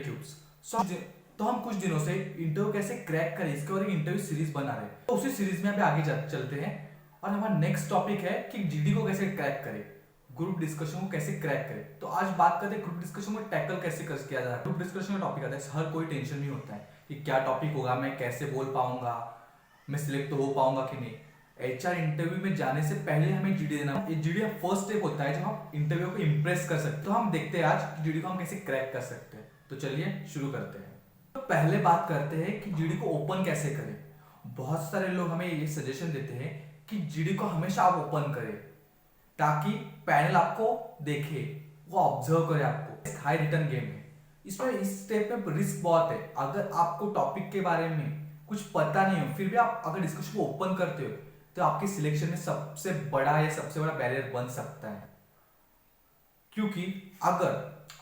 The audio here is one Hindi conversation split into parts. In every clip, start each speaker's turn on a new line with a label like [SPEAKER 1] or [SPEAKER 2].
[SPEAKER 1] क्यूब्स। तो हम कुछ दिनों से इंटरव्यू कैसे क्रैक करें इसके और एक इंटरव्यू सीरीज बना रहे हैं। तो उसी सीरीज में अभी आगे चलते हैं और हमारा नेक्स्ट टॉपिक है कि जीडी को कैसे क्रैक करें, ग्रुप डिस्कशन को कैसे क्रैक करें। तो आज बात करते हैं ग्रुप डिस्कशन को टैकल कैसे किया जाए। ग्रुप डिस्कशन का टॉपिक आता है, हर कोई टेंशन नहीं होता है कि क्या टॉपिक होगा, मैं कैसे बोल पाऊंगा, मैं सिलेक्ट तो हो पाऊंगा कि नहीं। एचआर इंटरव्यू में जाने से पहले हमें जीडी देना। ये जीडी फर्स्ट स्टेप होता है जब हम इंटरव्यू को इंप्रेस कर सकते हैं। तो हम देखते हैं आज जीडी को हम कैसे क्रैक कर सकते हैं। तो चलिए शुरू करते हैं। तो पहले बात करते हैं कि जीडी को ओपन कैसे करें। बहुत सारे लोग हमें ये सजेशन देते हैं कि जीडी को हमेशा आप ओपन करें ताकि पैनल आपको देखे, वो ऑब्जर्व करे आपको। हाई रिटर्न गेम है, इसमें इस स्टेप में रिस्क बहुत है। अगर आपको टॉपिक के बारे में कुछ पता नहीं हो फिर भी आप अगर डिस्कशन को ओपन करते हो तो आपकी सिलेक्शन में सबसे बड़ा बैरियर बन सकता है। क्योंकि अगर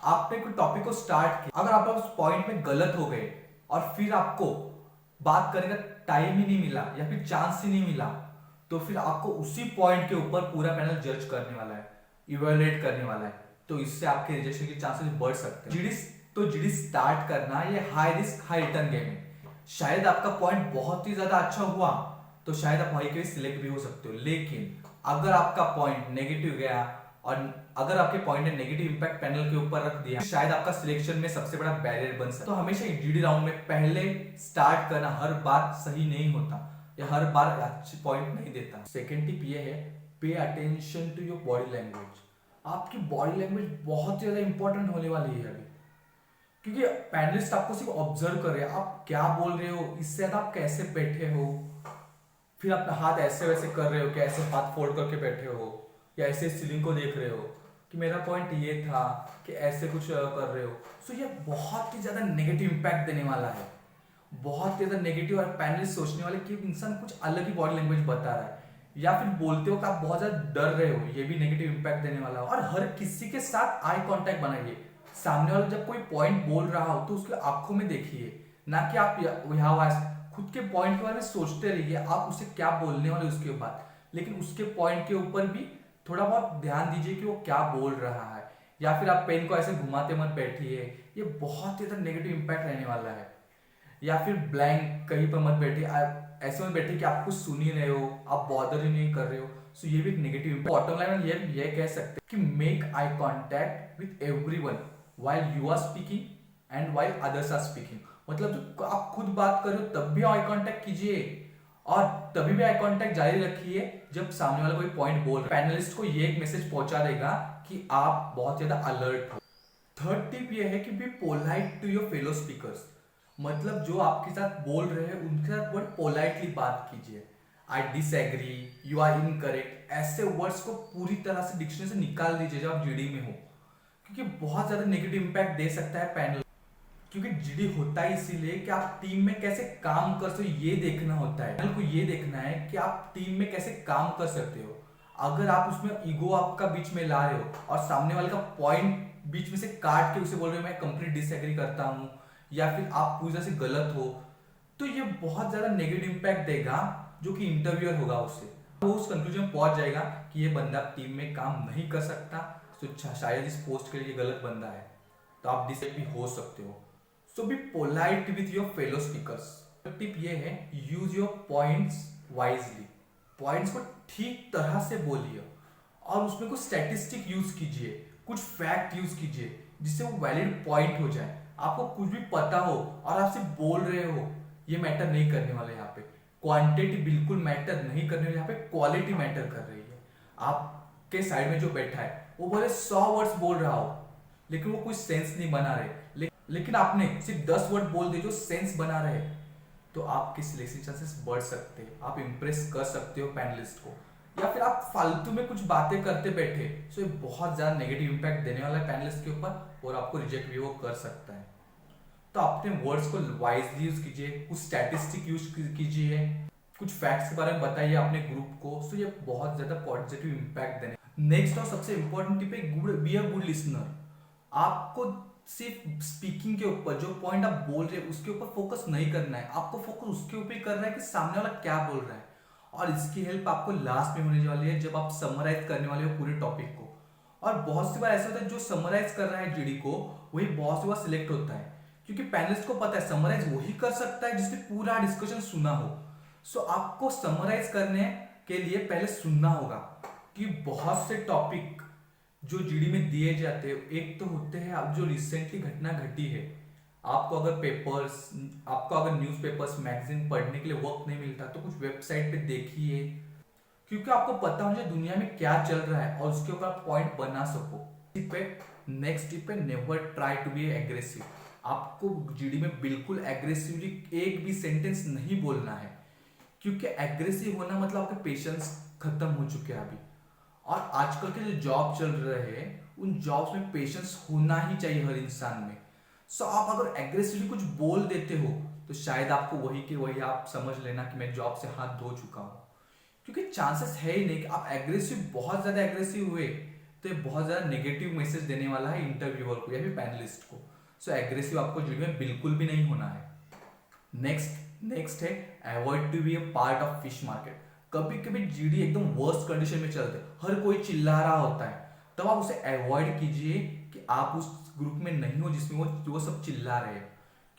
[SPEAKER 1] आपने कोई टॉपिक को स्टार्ट किया, अगर आप उस पॉइंट में गलत हो गए और फिर आपको बात करने का टाइम ही नहीं मिला या फिर चांस ही नहीं मिला, तो फिर आपको उसी पॉइंट के ऊपर पूरा पैनल जज करने वाला है, इवैल्यूएट करने वाला है। तो इससे आपके रिजेक्शन के चांसेस बढ़ सकते हैं। जीडी स्टार्ट करना ये high risk high return game है। शायद आपका पॉइंट बहुत ही ज्यादा अच्छा हुआ तो शायद आप वही के सिलेक्ट भी हो सकते हो, लेकिन अगर आपका पॉइंट नेगेटिव गया और अगर आपके पॉइंट ने नेगेटिव इंपैक्ट पैनल के ऊपर रख दिया, शायद आपका सिलेक्शन में सबसे बड़ा बैरियर बन सकता है। तो हमेशा जीडी राउंड में पहले स्टार्ट करना हर बार सही नहीं होता या हर बार अच्छी पॉइंट नहीं देता। सेकेंड टिप ये है, pay attention to your body language. आपकी बॉडी लैंग्वेज बहुत ज्यादा इंपॉर्टेंट होने वाली है अभी, क्योंकि पैनलिस्ट आपको सिर्फ ऑब्जर्व कर रहे हैं, आप क्या बोल रहे हो, इससे ज्यादा आप कैसे बैठे हो, फिर अपना हाथ ऐसे वैसे कर रहे हो, कैसे हाथ फोल्ड करके बैठे हो या ऐसे सीलिंग को देख रहे हो कि मेरा पॉइंट ये था, कि ऐसे कुछ कर रहे हो। सो ये बहुत ही ज्यादा नेगेटिव इंपैक्ट देने वाला है, बहुत ज्यादा नेगेटिव। और पैनलिस्ट सोचने वाले कि इंसान कुछ अलग ही बॉडी लैंग्वेज बता रहा है, या फिर बोलते हो कि आप बहुत ज्यादा डर रहे हो, ये भी नेगेटिव इंपैक्ट देने वाला है। और हर किसी के साथ आई कांटेक्ट बनाइए। सामने वाला जब कोई पॉइंट बोल रहा हो तो उसके आंखों में देखिए, ना कि आप यहाँ खुद के पॉइंट के बारे में सोचते रहिए आप उसे क्या बोलने वाले उसके बाद, लेकिन उसके पॉइंट के ऊपर भी थोड़ा बहुत ध्यान दीजिए कि वो क्या बोल रहा है। या फिर आप पेन को ऐसे घुमाते मत बैठिए, ये बहुत ज्यादा नेगेटिव इंपैक्ट रहने वाला है। या फिर ब्लैंक कहीं पर मत बैठिए, ऐसे मत बैठिए कि आप कुछ सुन ही रहे हो, आप बॉदर ही नहीं कर रहे हो। सो ये भी एक नेगेटिव इंपैक्ट। बॉटम लाइन में ये कह सकते हैं कि make eye contact with everyone while you are speaking and while others are speaking। मतलब जब आप खुद बात कर रहे हो तब भी आई कांटेक्ट कीजिए और तभी भी आई कांटेक्ट जारी रखिए जब सामने वाला कोई पॉइंट बोल रहा है। पैनलिस्ट को ये एक मैसेज पहुंचा देगा कि आप बहुत ज्यादा अलर्ट हो। थर्ड टिप ये है कि be polite to your fellow speakers. मतलब जो आपके साथ बोल रहे हैं उनके साथ वर्ड पोलाइटली बात कीजिए। I disagree, you are incorrect, ऐसे वर्ड्स को पूरी तरह से डिक्शनरी से निकाल दीजिए जब आप जीडी में हो, क्योंकि बहुत ज्यादा नेगेटिव इंपैक्ट दे सकता है पैनल। क्योंकि जीडी होता है इसीलिए कि आप टीम में कैसे काम कर सकते हो ये देखना होता है। पैनल को ये देखना है कि आप टीम में कैसे काम कर सकते हो। अगर आप उसमें ईगो आपका बीच में ला रहे हो और सामने वाले का पॉइंट बीच में से काट के उसे बोल रहे हो मैं कंप्लीट डिसएग्री करता हूँ, या फिर आप पूरी तरह से गलत हो, तो ये बहुत ज्यादा नेगेटिव इंपैक्ट देगा जो कि इंटरव्यूअर होगा उससे। वो उस कंक्लूजन में पहुंच जाएगा कि ये बंदा टीम में काम नहीं कर सकता, तो शायद इस पोस्ट के लिए गलत बंदा है, तो आप डिसएग्री भी हो सकते हो। So be polite with your fellow speakers. Tip ये है, use your points wisely. Points को ठीक तरह से बोलिए और उसमें कुछ स्टैटिस्टिक यूज कीजिए, कुछ फैक्ट यूज कीजिए जिससे वो वैलिड पॉइंट हो जाए। आपको कुछ भी पता हो और आप सिर्फ बोल रहे हो, ये मैटर नहीं करने वाला। यहाँ पे क्वांटिटी बिल्कुल मैटर नहीं करने वाली, यहाँ पे क्वालिटी मैटर कर रही है। आपके साइड में जो बैठा है वो बोले 100 वर्ड्स बोल रहा हो लेकिन वो कोई सेंस नहीं बना रहे, लेकिन आपने सिर्फ 10 वर्ड बोल दिए जो सेंस बना रहे, तो आपके सिलेक्शन चांसेस बढ़ सकते हैं, आप इंप्रेस कर सकते हो पैनलिस्ट को। या फिर आप फालतू में कुछ बातें करते बैठे, सो ये बहुत ज्यादा नेगेटिव इंपैक्ट देने वाला है पैनलिस्ट के ऊपर और आपको रिजेक्ट भी वो कर सकता है। तो अपने वर्ड्स को वाइजली यूज कीजिए, कुछ स्टैटिस्टिक यूज कीजिए, कुछ फैक्ट्स के बारे में बताइए अपने ग्रुप को। सो ये बहुत ज्यादा पॉजिटिव इंपैक्ट देने। नेक्स्ट और सबसे इंपॉर्टेंट टिप है, बी अ गुड लिसनर। आपको सिर्फ स्पीकिंग के ऊपर जो पॉइंट आप बोल रहे हैं उसके ऊपर फोकस नहीं करना है, आपको फोकस उसके ऊपर ही करना है कि सामने वाला क्या बोल रहा है। और इसकी हेल्प आपको लास्ट में होने वाली है जब आप समराइज करने वाले हो पूरे टॉपिक को। और बहुत सी बार ऐसा होता है जो समराइज कर रहा है जीडी को वही बहुत सी बार सिलेक्ट होता है, क्योंकि पैनलिस्ट को पता है समराइज वही कर सकता है जिसने पूरा डिस्कशन सुना हो। सो आपको समराइज करने के लिए पहले सुनना होगा कि बहुत से टॉपिक जो जीडी में दिए जाते हैं, एक तो होते हैं अब जो रिसेंटली घटना घटी है। आपको अगर न्यूज़पेपर्स मैगजीन पढ़ने के लिए वक्त नहीं मिलता तो कुछ वेबसाइट पे देखिए, क्योंकि आपको पता होना चाहिए दुनिया में क्या चल रहा है और उसके ऊपर आप पॉइंट बना सको। नेक्स्ट टिप है never try to be aggressive. आपको जीडी में बिल्कुल एग्रेसिवली एक भी सेंटेंस नहीं बोलना है, क्योंकि एग्रेसिव होना मतलब आपके पेशेंस खत्म हो चुके हैं अभी। और आजकल के जो जॉब चल रहे हैं उन जॉब्स में पेशेंस होना ही चाहिए हर इंसान में। सो आप अगर एग्रेसिवली कुछ बोल देते हो तो शायद आपको वही के वही आप समझ लेना कि मैं जॉब से हाथ धो चुका हूं, क्योंकि चांसेस है ही नहीं कि आप बहुत ज्यादा एग्रेसिव हुए तो ये बहुत ज्यादा नेगेटिव मैसेज देने वाला है इंटरव्यूअर को या फिर पैनलिस्ट को। सो एग्रेसिव आपको जीडी में बिल्कुल भी नहीं होना है। नेक्स्ट है avoid to be a part of fish market. कभी कभी जीडी एकदम वर्स्ट कंडीशन में चलते, हर कोई चिल्ला रहा होता है, तब आप उसे अवॉइड कीजिए कि आप उस ग्रुप में नहीं हो जिसमें वो सब चिल्ला रहे हैं।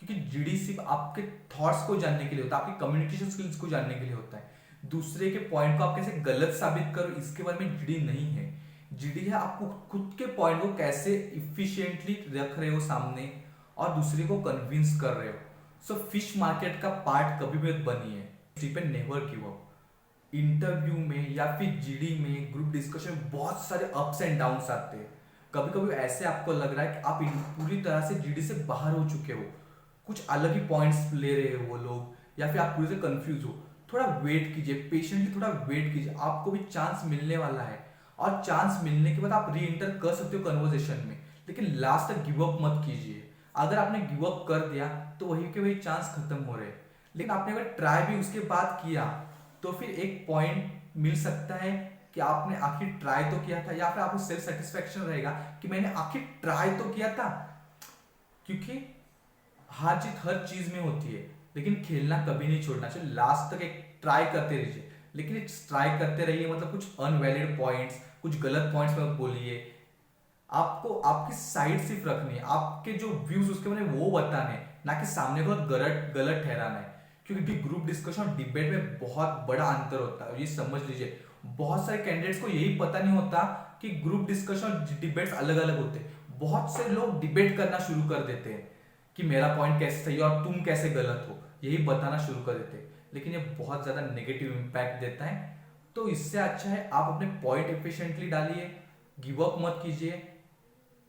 [SPEAKER 1] क्योंकि जीडी सिर्फ आपके थॉट्स को जानने के लिए होता है, आपकी कम्युनिकेशन स्किल्स को जानने के लिए होता है। दूसरे के पॉइंट को आप कैसे गलत साबित करो इसके बारे में जीडी नहीं है। जीडी है आपको खुद के पॉइंट को कैसे इफिशिएंटली रख रहे हो सामने और दूसरे को कन्विंस कर रहे हो। सो फिश मार्केट का पार्ट कभी भी बनिए। Never give up. इंटरव्यू में या फिर जीडी में ग्रुप डिस्कशन में बहुत सारे अप्स एंड डाउन्स आते हैं। कभी कभी ऐसे आपको लग रहा है कि आप पूरी तरह से जीडी से बाहर हो चुके हो, कुछ अलग ही पॉइंट्स ले रहे हो वो लोग, या फिर आप पूरी से कंफ्यूज हो। थोड़ा वेट कीजिए, पेशेंटली थोड़ा वेट कीजिए, आपको भी चांस मिलने वाला है। और चांस मिलने के बाद आप री एंटर कर सकते हो कन्वर्सेशन में, लेकिन लास्ट तक गिव अप मत कीजिए। अगर आपने गिव अप कर दिया तो वही के वही चांस खत्म हो रहे, लेकिन आपने अगर ट्राई भी उसके बाद किया तो फिर एक पॉइंट मिल सकता है कि आपने आखिर ट्राई तो किया था, या फिर आपको सेल्फ सेटिस्फेक्शन रहेगा कि मैंने आखिर ट्राई तो किया था। क्योंकि हार जीत हर चीज में होती है, लेकिन खेलना कभी नहीं छोड़ना चाहिए। लास्ट तक एक ट्राई करते रहिए, लेकिन एक ट्राई करते रहिए मतलब कुछ अनवैलिड पॉइंट्स, कुछ गलत पॉइंट्स मत बोलिए। आपको आपकी साइड सिर्फ रखनी है, आपके जो व्यूज उसके बारे में वो बताने, ना कि सामने को गलत ठहराना है। क्योंकि ग्रुप डिस्कशन और डिबेट में बहुत बड़ा अंतर होता है, ये समझ लीजिए। बहुत सारे कैंडिडेट्स को यही पता नहीं होता कि ग्रुप डिस्कशन और डिबेट्स अलग अलग होते हैं। बहुत से लोग डिबेट करना शुरू कर देते हैं कि मेरा पॉइंट कैसे सही है और तुम कैसे गलत हो, यही बताना शुरू कर देते हैं, लेकिन ये बहुत ज्यादा नेगेटिव इंपैक्ट देता है। तो इससे अच्छा है आप अपने पॉइंट एफिशिएंटली डालिए, गिव अप मत कीजिए,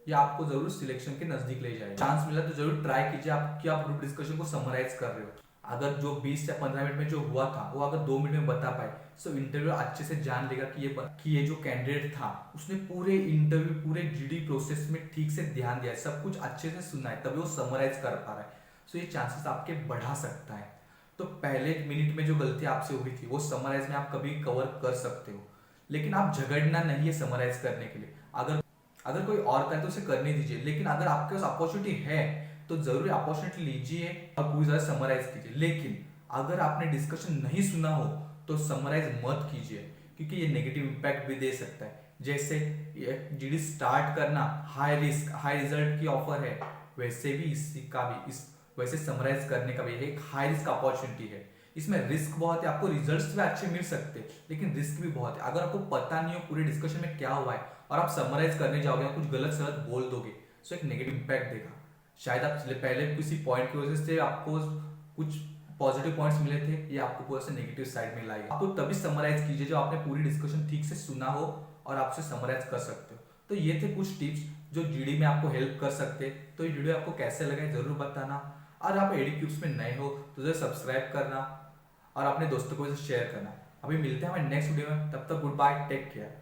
[SPEAKER 1] या आपको जरूर सिलेक्शन के नजदीक ले जाए। चांस मिला तो जरूर ट्राई कीजिए आप कि आप ग्रुप डिस्कशन को समराइज कर रहे हो। अगर जो 20 या 15 मिनट में जो हुआ था वो अगर 2 मिनट में बता पाए, सो इंटरव्यू अच्छे से जान लेगा कि ये जो कैंडिडेट था उसने पूरे इंटरव्यू पूरे जीडी प्रोसेस में ठीक से ध्यान दिया है, सब कुछ अच्छे से सुना है, तभी वो समराइज कर पा रहा है। सो ये चांसेस आपके बढ़ा सकता है। तो पहले मिनट में जो गलती आपसे हुई थी वो समराइज में आप कभी कवर कर सकते हो, लेकिन आप झगड़ना नहीं है समराइज करने के लिए। अगर कोई और करे तो उसे करने दीजिए, लेकिन अगर आपके पास अपॉर्चुनिटी है तो जरूर अपॉर्चुनिटी लीजिए और पूरी तरह समराइज कीजिए। लेकिन अगर आपने डिस्कशन नहीं सुना हो तो समराइज मत कीजिए, क्योंकि ये नेगेटिव इंपैक्ट भी दे सकता है। जैसे जीडी स्टार्ट करना हाई रिस्क हाई रिजल्ट की ऑफर है, वैसे भी वैसे समराइज करने का भी एक हाई रिस्क अपॉर्चुनिटी है। इसमें रिस्क बहुत है, आपको रिजल्ट्स भी अच्छे मिल सकते हैं, लेकिन रिस्क भी बहुत है। अगर आपको पता नहीं हो पूरे डिस्कशन में क्या हुआ है और आप समराइज करने जाओगे और कुछ गलत सलत बोल दोगे, तो एक नेगेटिव इंपैक्ट देगा। शायद आप पहले किसी पॉइंट की वजह से आपको कुछ पॉजिटिव पॉइंट्स मिले थे, ये आपको पूरा से नेगेटिव साइड में लाएगा। आपको तभी समराइज कीजिए जब आपने पूरी डिस्कशन ठीक से सुना हो और आप उसे समराइज कर सकते हो। तो ये थे कुछ टिप्स जो जीडी में आपको हेल्प कर सकते हैं। तो ये वीडियो आपको कैसे लगा जरूर बताना, और आप एडी क्यूब्स में नए हो तो जरूर सब्सक्राइब करना और अपने दोस्तों को शेयर करना। अभी मिलते हैं हमारे नेक्स्ट वीडियो में, तब तक गुड बाय, टेक केयर।